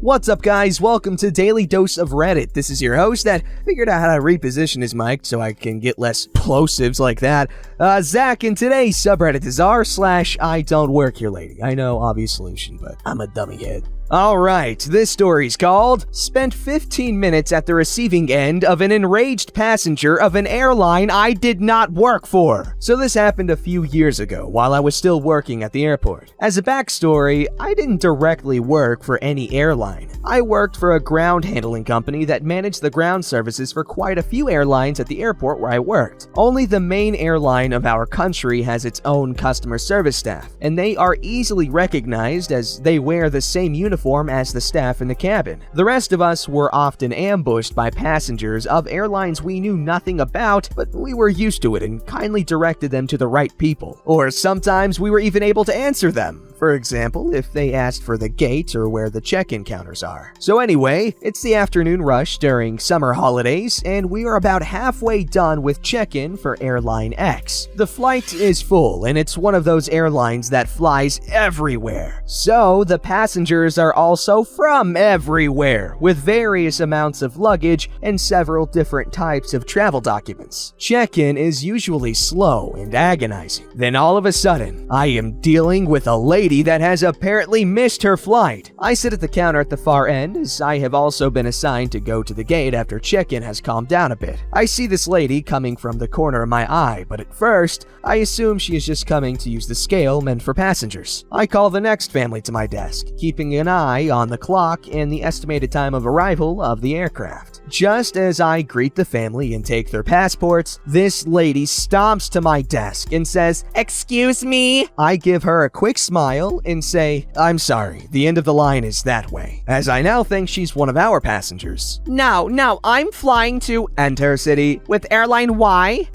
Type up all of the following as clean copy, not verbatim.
What's up, guys? Welcome to Daily Dose of Reddit. This is your host that figured out how to reposition his mic so I can get less plosives like that. Zach, and today's subreddit is r/IDontWorkHereLady. I know, obvious solution, but I'm a dummy head. Alright, this story's called Spent 15 minutes at the receiving end of an enraged passenger of an airline I did not work for. So this happened a few years ago while I was still working at the airport. As a backstory, I didn't directly work for any airline. I worked for a ground handling company that managed the ground services for quite a few airlines at the airport where I worked. Only the main airline of our country has its own customer service staff, and they are easily recognized as they wear the same uniform as the staff in the cabin. The rest of us were often ambushed by passengers of airlines we knew nothing about, but we were used to it and kindly directed them to the right people. Or sometimes we were even able to answer them. For example, if they asked for the gate or where the check-in counters are. So anyway, it's the afternoon rush during summer holidays, and we are about halfway done with check-in for Airline X. The flight is full, and it's one of those airlines that flies everywhere. So the passengers are also from everywhere, with various amounts of luggage and several different types of travel documents. Check-in is usually slow and agonizing. Then all of a sudden, I am dealing with a lady that has apparently missed her flight. I sit at the counter at the far end, as I have also been assigned to go to the gate after check-in has calmed down a bit. I see this lady coming from the corner of my eye, but at first, I assume she is just coming to use the scale meant for passengers. I call the next family to my desk, keeping an eye on the clock and the estimated time of arrival of the aircraft. Just as I greet the family and take their passports, this lady stomps to my desk and says, "Excuse me?" I give her a quick smile and say, "I'm sorry, the end of the line is that way," as I now think she's one of our passengers. No, I'm flying to Enter City with Airline Y.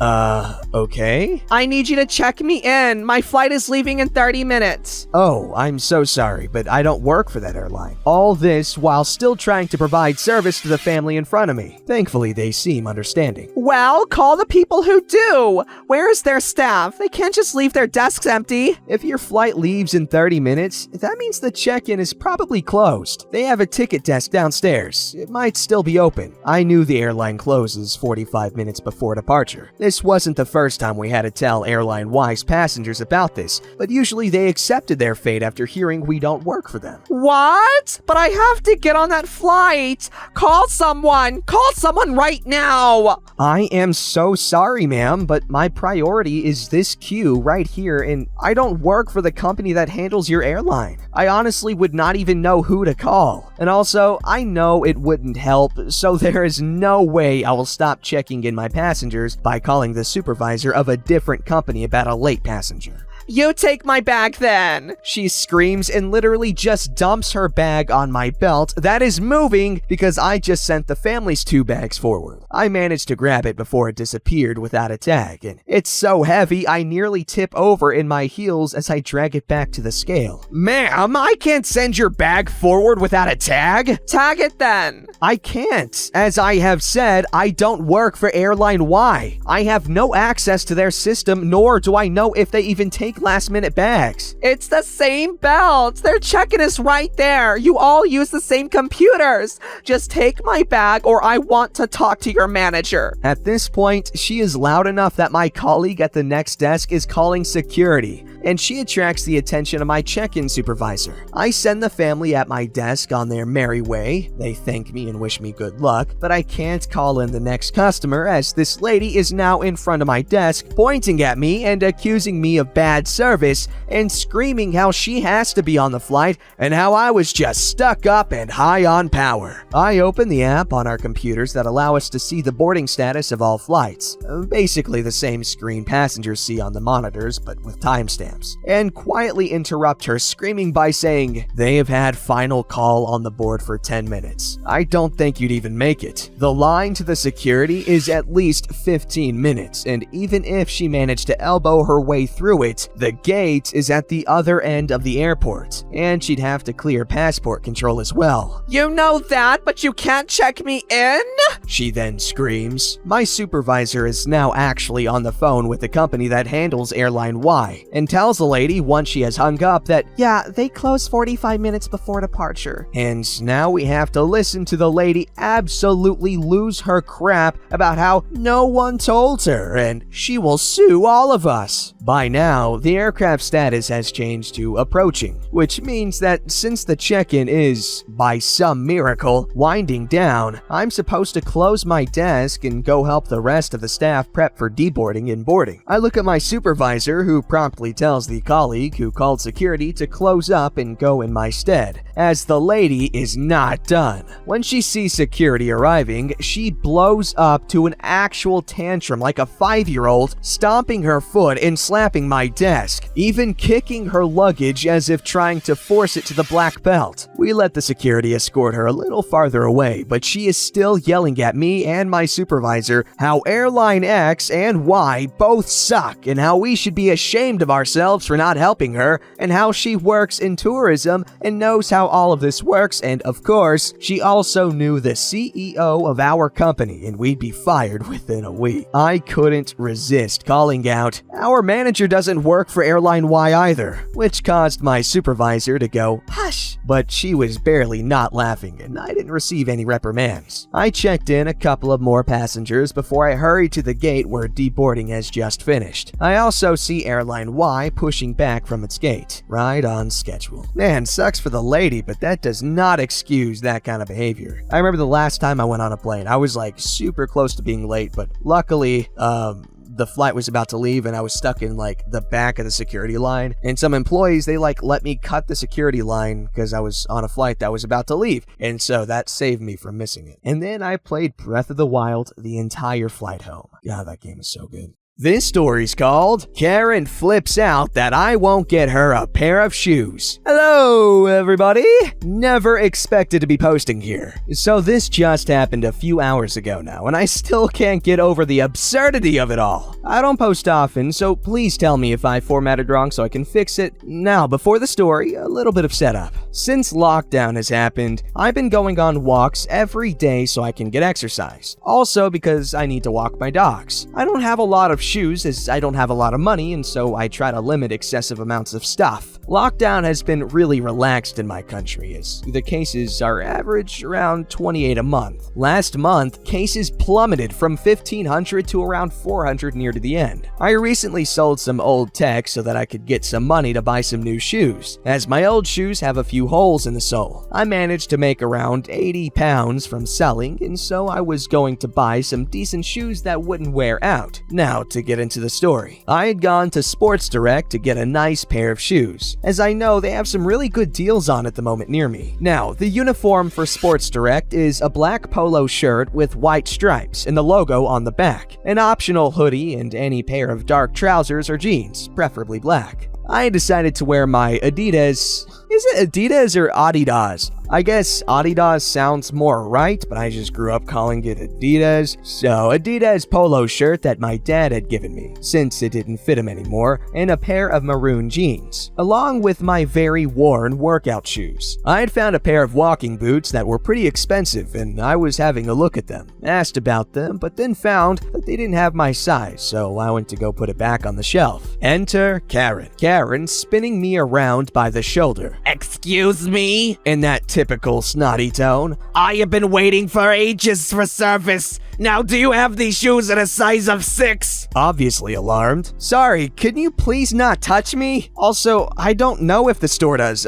Okay? I need you to check me in. My flight is leaving in 30 minutes. Oh, I'm so sorry, but I don't work for that airline. All this while still trying to provide service to the family in front of me. Thankfully, they seem understanding. Well, call the people who do. Where is their staff? They can't just leave their desks empty. If your flight leaves in 30 minutes, that means the check-in is probably closed. They have a ticket desk downstairs. It might still be open. I knew the airline closes 45 minutes before departure. This wasn't the first time we had to tell Airline Y's passengers about this, but usually they accepted their fate after hearing we don't work for them. What? But I have to get on that flight. Call someone. Call someone right now. I am so sorry, ma'am, but my priority is this queue right here, and I don't work for the company that handles your airline. I honestly would not even know who to call. And also, I know it wouldn't help, so there is no way I will stop checking in my passengers by calling the supervisor of a different company about a late passenger. You take my bag then. She screams and literally just dumps her bag on my belt that is moving because I just sent the family's 2 bags forward. I managed to grab it before it disappeared without a tag, and it's so heavy I nearly tip over in my heels as I drag it back to the scale. Ma'am, I can't send your bag forward without a tag. Tag it then. I can't. As I have said, I don't work for Airline Y. I have no access to their system, nor do I know if they even take last-minute bags. It's the same belt. Their check-in is right there. You all use the same computers. Just take my bag or I want to talk to your manager. At this point, she is loud enough that my colleague at the next desk is calling security, and she attracts the attention of my check-in supervisor. I send the family at my desk on their merry way. They thank me and wish me good luck, but I can't call in the next customer as this lady is now in front of my desk, pointing at me and accusing me of bad service and screaming how she has to be on the flight and how I was just stuck up and high on power. I open the app on our computers that allow us to see the boarding status of all flights, basically the same screen passengers see on the monitors but with timestamps, and quietly interrupt her screaming by saying, "They have had final call on the board for 10 minutes. I don't think you'd even make it. The line to the security is at least 15 minutes, and even if she managed to elbow her way through it, the gate is at the other end of the airport, and she'd have to clear passport control as well. You know that, but you can't check me in? She then screams. My supervisor is now actually on the phone with the company that handles Airline Y and tells the lady once she has hung up that, yeah, they close 45 minutes before departure. And now we have to listen to the lady absolutely lose her crap about how no one told her and she will sue all of us. By now, the aircraft status has changed to approaching, which means that since the check-in is, by some miracle, winding down, I'm supposed to close my desk and go help the rest of the staff prep for deboarding and boarding. I look at my supervisor, who promptly tells the colleague who called security to close up and go in my stead, as the lady is not done. When she sees security arriving, she blows up to an actual tantrum like a 5-year-old, stomping her foot and slapping my desk, even kicking her luggage as if trying to force it to the black belt. We let the security escort her a little farther away, but she is still yelling at me and my supervisor how Airline X and Y both suck and how we should be ashamed of ourselves for not helping her and how she works in tourism and knows how all of this works, and of course, she also knew the CEO of our company and we'd be fired within a week. I couldn't resist calling out, "Our manager doesn't work for Airline Y either," which caused my supervisor to go, "Hush," but she was barely not laughing and I didn't receive any reprimands. I checked in a couple of more passengers before I hurried to the gate where deboarding has just finished. I also see Airline Y pushing back from its gate, right on schedule. Man, sucks for the lady, but that does not excuse that kind of behavior. I remember the last time I went on a plane, I was like super close to being late, but luckily, the flight was about to leave and I was stuck in like the back of the security line, and some employees, they like let me cut the security line because I was on a flight that was about to leave, and so that saved me from missing it. And then I played Breath of the Wild the entire flight home. God, that game is so good. This story's called Karen Flips Out That I Won't Get Her a Pair of Shoes. Hello, everybody. Never expected to be posting here. So this just happened a few hours ago now, and I still can't get over the absurdity of it all. I don't post often, so please tell me if I formatted wrong so I can fix it. Now, before the story, a little bit of setup. Since lockdown has happened, I've been going on walks every day so I can get exercise. Also because I need to walk my dogs. I don't have a lot of shoes as I don't have a lot of money, and so I try to limit excessive amounts of stuff. Lockdown has been really relaxed in my country as the cases are average around 28 a month. Last month, cases plummeted from 1,500 to around 400 near to the end. I recently sold some old tech so that I could get some money to buy some new shoes, as my old shoes have a few holes in the sole. I managed to make around 80 pounds from selling, and so I was going to buy some decent shoes that wouldn't wear out. Now, to get into the story, I had gone to Sports Direct to get a nice pair of shoes, as I know they have some really good deals on at the moment near me. Now, the uniform for Sports Direct is a black polo shirt with white stripes and the logo on the back, an optional hoodie, and any pair of dark trousers or jeans, preferably black. I decided to wear my Adidas. Is it Adidas or Adidas? I guess Adidas sounds more right, but I just grew up calling it Adidas. So, Adidas polo shirt that my dad had given me, since it didn't fit him anymore, and a pair of maroon jeans, along with my very worn workout shoes. I had found a pair of walking boots that were pretty expensive, and I was having a look at them, asked about them, but then found that they didn't have my size, so I went to go put it back on the shelf. Enter Karen. Karen spinning me around by the shoulder. Excuse me? In that typical snotty tone. I have been waiting for ages for service. Now, do you have these shoes in a size of 6? Obviously alarmed. Sorry, can you please not touch me? Also, I don't know if the store does.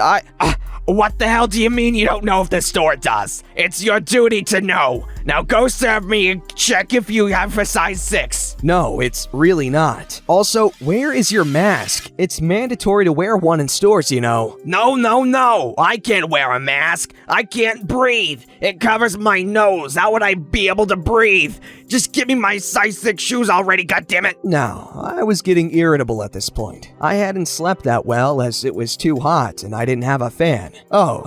What the hell do you mean you don't know if the store does? It's your duty to know. Now go serve me and check if you have a size 6. No, it's really not. Also, where is your mask? It's mandatory to wear one in stores, you know. No. I can't wear a mask. I can't breathe. It covers my nose. How would I be able to breathe? Just give me my size 6 shoes already, goddammit. No, I was getting irritable at this point. I hadn't slept that well as it was too hot and I didn't have a fan. Oh,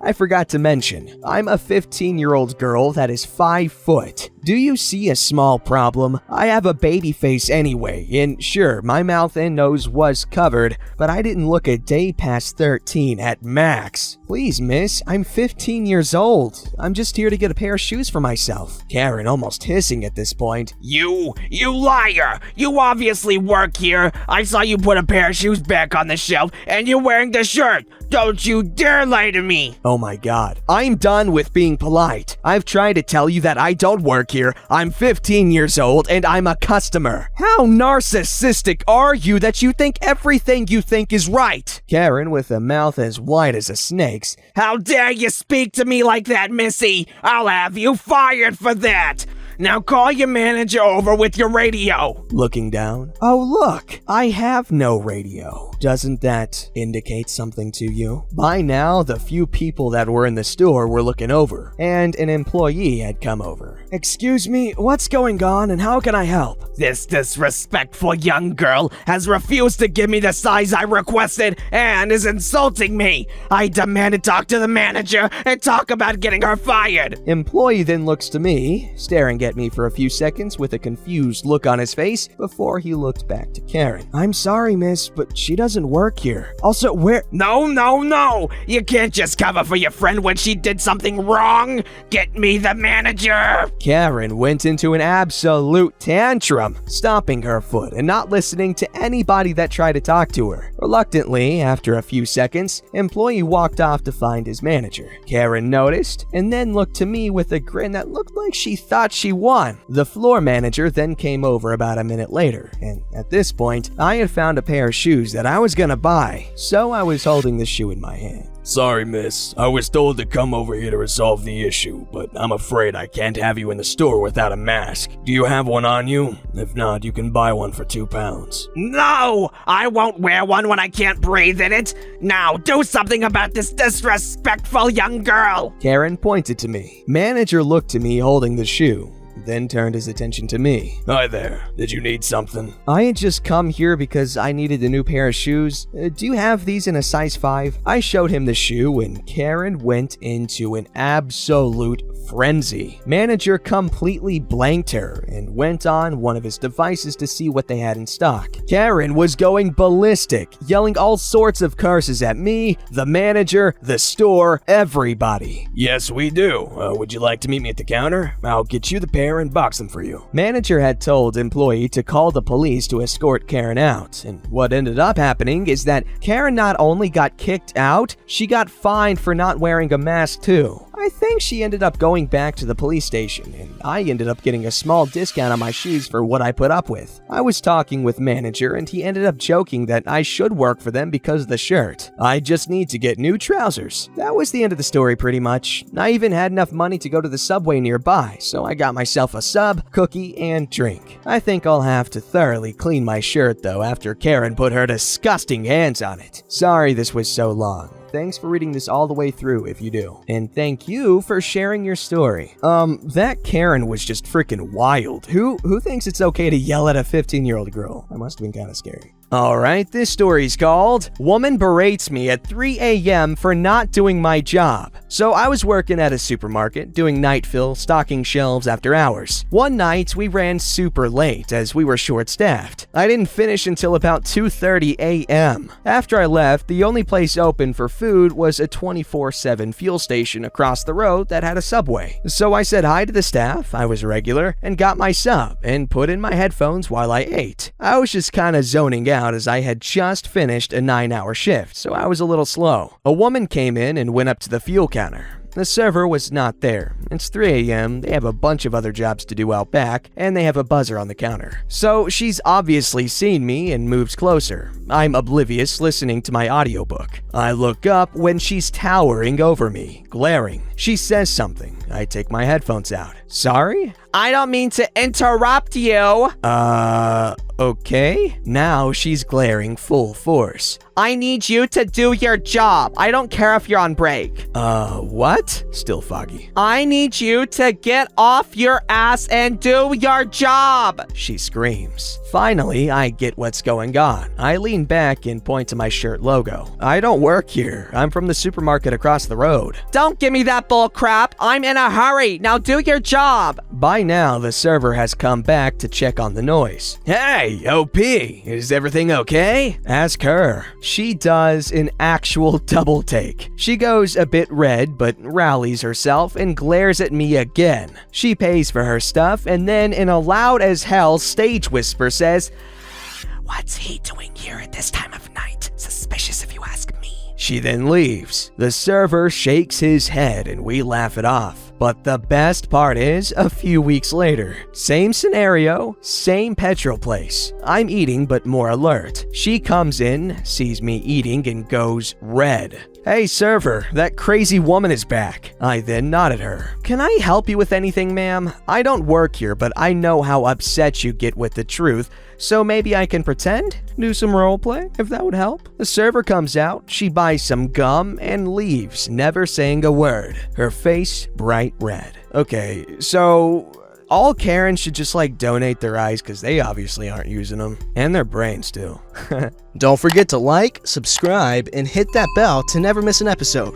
I forgot to mention, I'm a 15-year-old girl that is 5 foot. Do you see a small problem? I have a baby face anyway, and sure, my mouth and nose was covered, but I didn't look a day past 13 at max. Please, miss, I'm 15 years old. I'm just here to get a pair of shoes for myself. Karen almost hissing at this point. You liar! You obviously work here. I saw you put a pair of shoes back on the shelf, and you're wearing the shirt. Don't you dare lie to me! Oh my god. I'm done with being polite. I've tried to tell you that I don't work here. I'm 15 years old and I'm a customer. How narcissistic are you that you think everything you think is right? Karen, with a mouth as wide as a snake's. How dare you speak to me like that, Missy? I'll have you fired for that! Now call your manager over with your radio. Looking down. Oh look, I have no radio. Doesn't that indicate something to you? By now, the few people that were in the store were looking over, and an employee had come over. Excuse me, what's going on and how can I help? This disrespectful young girl has refused to give me the size I requested and is insulting me. I demand to talk to the manager and talk about getting her fired. Employee then looks to me, staring at me for a few seconds with a confused look on his face before he looked back to Karen. I'm sorry, miss, but she doesn't work here. Also, where— No! You can't just cover for your friend when she did something wrong. Get me the manager. Karen went into an absolute tantrum, stomping her foot and not listening to anybody that tried to talk to her. Reluctantly, after a few seconds, employee walked off to find his manager. Karen noticed and then looked to me with a grin that looked like she thought she won. The floor manager then came over about a minute later, and at this point, I had found a pair of shoes that I was gonna buy, so I was holding the shoe in my hand. Sorry, miss. I was told to come over here to resolve the issue, but I'm afraid I can't have you in the store without a mask. Do you have one on you? If not, you can buy one for £2. No! I won't wear one when I can't breathe in it. Now, do something about this disrespectful young girl. Karen pointed to me. Manager looked to me holding the shoe, then turned his attention to me. Hi there. Did you need something? I had just come here because I needed a new pair of shoes. Do you have these in a size 5? I showed him the shoe and Karen went into an absolute frenzy. Manager completely blanked her and went on one of his devices to see what they had in stock. Karen was going ballistic, yelling all sorts of curses at me, the manager, the store, everybody. Yes, we do. Would you like to meet me at the counter? I'll get you the pair and box them for you. Manager had told employee to call the police to escort Karen out, and what ended up happening is that Karen not only got kicked out, she got fined for not wearing a mask too. I think she ended up going back to the police station, and I ended up getting a small discount on my shoes for what I put up with. I was talking with manager, and he ended up joking that I should work for them because of the shirt. I just need to get new trousers. That was the end of the story pretty much. I even had enough money to go to the Subway nearby, so I got myself a sub, cookie, and drink. I think I'll have to thoroughly clean my shirt though after Karen put her disgusting hands on it. Sorry this was so long. Thanks for reading this all the way through if you do. And thank you for sharing your story. That Karen was just freaking wild. Who thinks it's okay to yell at a 15-year-old girl? That must have been kind of scary. Alright, this story's called Woman Berates Me at 3 a.m. for Not Doing My Job. So I was working at a supermarket, doing night fill, stocking shelves after hours. One night, we ran super late as we were short-staffed. I didn't finish until about 2:30 a.m. After I left, the only place open for food was a 24/7 fuel station across the road that had a Subway. So I said hi to the staff, I was regular, and got my sub, and put in my headphones while I ate. I was just kinda zoning out as I had just finished a 9-hour shift, so I was a little slow. A woman came in and went up to the fuel counter. The server was not there. It's 3 a.m., they have a bunch of other jobs to do out back, and they have a buzzer on the counter. So she's obviously seen me and moves closer. I'm oblivious, listening to my audiobook. I look up when she's towering over me, glaring. She says something. I take my headphones out. Sorry? I don't mean to interrupt you. Okay? Now she's glaring full force. I need you to do your job. I don't care if you're on break. What? Still foggy. I need you to get off your ass and do your job. She screams. Finally, I get what's going on. I lean back and point to my shirt logo. I don't work here. I'm from the supermarket across the road. Don't give me that bull crap. I'm in a hurry. Now do your job. By now, the server has come back to check on the noise. Hey, OP, is everything okay? Ask her. She does an actual double take. She goes a bit red, but rallies herself and glares at me again. She pays for her stuff and then, in a loud as hell stage whisper, says, "What's he doing here at this time of night? Suspicious if you ask me." She then leaves. The server shakes his head and we laugh it off. But the best part is, a few weeks later, same scenario, same petrol place. I'm eating but more alert. She comes in, sees me eating, and goes red. "Hey server, that crazy woman is back." I then nod at her. "Can I help you with anything, ma'am? I don't work here, but I know how upset you get with the truth, so maybe I can pretend? Do some roleplay, if that would help." The server comes out, she buys some gum, and leaves, never saying a word. Her face bright red. Okay, so all Karens should just donate their eyes because they obviously aren't using them. And their brains too. Don't forget to like, subscribe, and hit that bell to never miss an episode.